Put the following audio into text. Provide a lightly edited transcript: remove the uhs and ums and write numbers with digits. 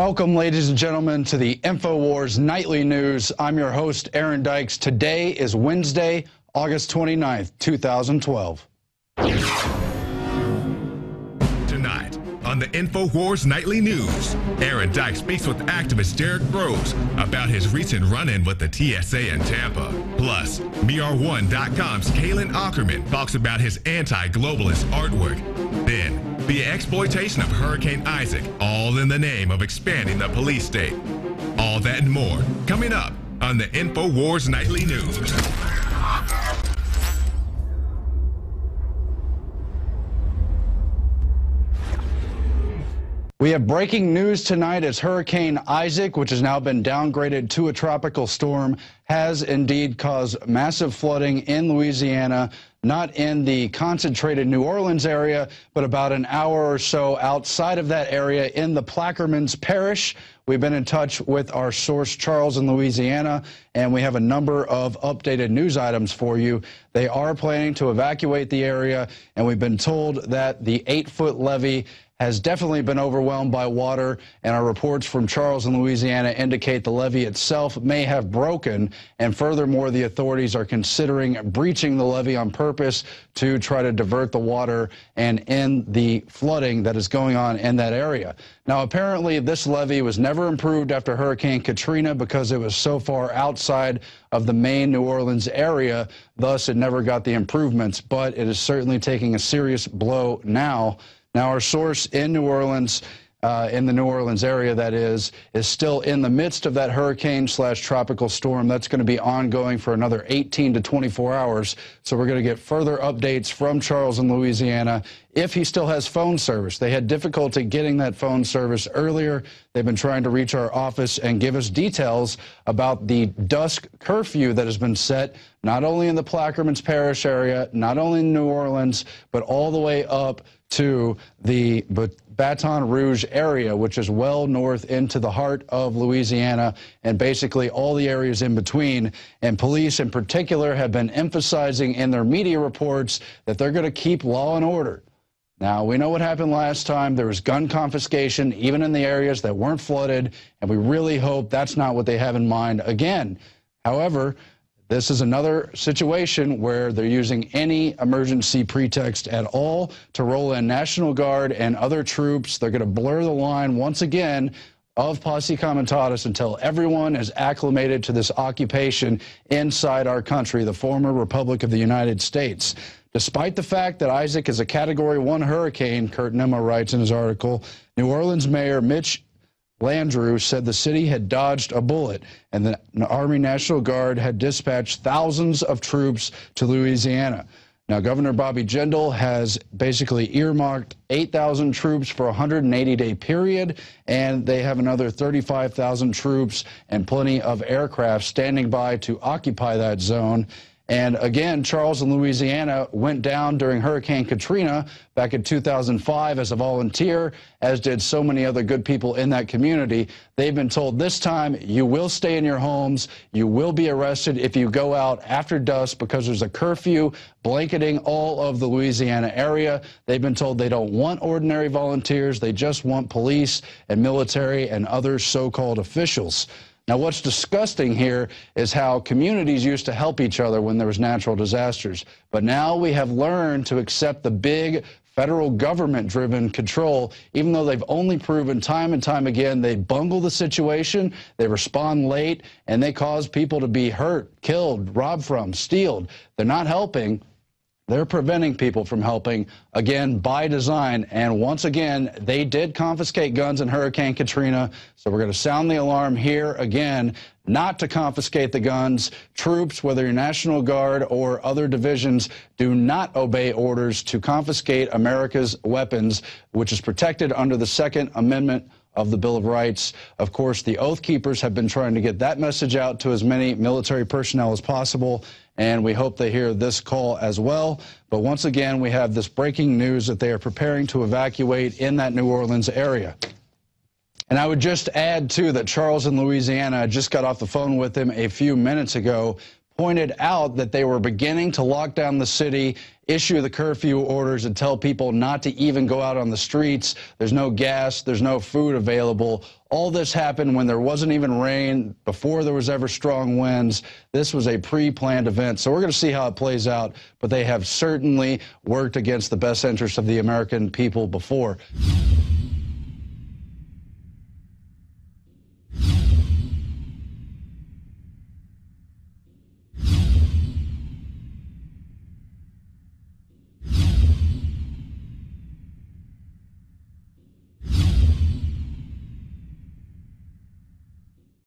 Welcome, ladies and gentlemen, to the InfoWars Nightly News. I'm your host, Aaron Dykes. Today is Wednesday, August 29th, 2012. Tonight on the InfoWars Nightly News, Aaron Dykes speaks with activist Derek Rose about his recent run-in with the TSA in Tampa. Plus, MeRone.com's Kalen Ackerman talks about his anti-globalist artwork. Then, the exploitation of Hurricane Isaac, all in the name of expanding the police state. All that and more coming up on the InfoWars Nightly News. We have breaking news tonight as Hurricane Isaac, which has now been downgraded to a tropical storm, has indeed caused massive flooding in Louisiana, not in the concentrated New Orleans area, but about an hour or so outside of that area in the Plaquemines Parish. We've been in touch with our source, Charles, in Louisiana, and we have a number of updated news items for you. They are planning to evacuate the area, and we've been told that the 8-foot levee has definitely been overwhelmed by water, and our reports from Charles in Louisiana indicate the levee itself may have broken, and furthermore, the authorities are considering breaching the levee on purpose to try to divert the water and end the flooding that is going on in that area. Now, apparently, this levee was never improved after Hurricane Katrina because it was so far outside of the main New Orleans area, thus it never got the improvements, but it is certainly taking a serious blow now. Now, our source in New Orleans, in the New Orleans area, that is still in the midst of that hurricane/tropical storm. That's going to be ongoing for another 18 to 24 hours. So we're going to get further updates from Charles in Louisiana if he still has phone service. They had difficulty getting that phone service earlier. They've been trying to reach our office and give us details about the dusk curfew that has been set, not only in the Plaquemines Parish area, not only in New Orleans, but all the way up to the Baton Rouge area, which is well north into the heart of Louisiana, and basically all the areas in between. And police in particular have been emphasizing in their media reports that they're going to keep law and order. Now, we know what happened last time. There was gun confiscation, even in the areas that weren't flooded, and we really hope that's not what they have in mind again. However, this is another situation where they're using any emergency pretext at all to roll in National Guard and other troops. They're going to blur the line once again of Posse Comitatus until everyone is acclimated to this occupation inside our country, the former Republic of the United States. Despite the fact that Isaac is a Category 1 hurricane, Kurt Nimmo writes in his article, New Orleans Mayor Mitch Landrieu said the city had dodged a bullet and the Army National Guard had dispatched thousands of troops to Louisiana. Now, Governor Bobby Jindal has basically earmarked 8,000 troops for a 180-day period, and they have another 35,000 troops and plenty of aircraft standing by to occupy that zone. And again, Charles in Louisiana went down during Hurricane Katrina back in 2005 as a volunteer, as did so many other good people in that community. They've been told this time, you will stay in your homes, you will be arrested if you go out after dusk because there's a curfew blanketing all of the Louisiana area. They've been told they don't want ordinary volunteers, they just want police and military and other so-called officials. Now, what's disgusting here is how communities used to help each other when there was natural disasters. But now we have learned to accept the big federal government-driven control, even though they've only proven time and time again they bungle the situation, they respond late, and they cause people to be hurt, killed, robbed from, stealed. They're not helping. They're preventing people from helping, again, by design. And once again, they did confiscate guns in Hurricane Katrina. So we're going to sound the alarm here again, not to confiscate the guns. Troops, whether you're National Guard or other divisions, do not obey orders to confiscate America's weapons, which is protected under the Second Amendment of the Bill of Rights. Of course, the Oath Keepers have been trying to get that message out to as many military personnel as possible, and we hope they hear this call as well. But once again, we have this breaking news that they are preparing to evacuate in that New Orleans area. And I would just add, too, that Charles in Louisiana, I just got off the phone with him a few minutes ago, pointed out that they were beginning to lock down the city, issue the curfew orders, and tell people not to even go out on the streets. There's no gas, there's no food available. All this happened when there wasn't even rain, before there was ever strong winds. This was a pre-planned event, so we're going to see how it plays out, but they have certainly worked against the best interests of the American people before.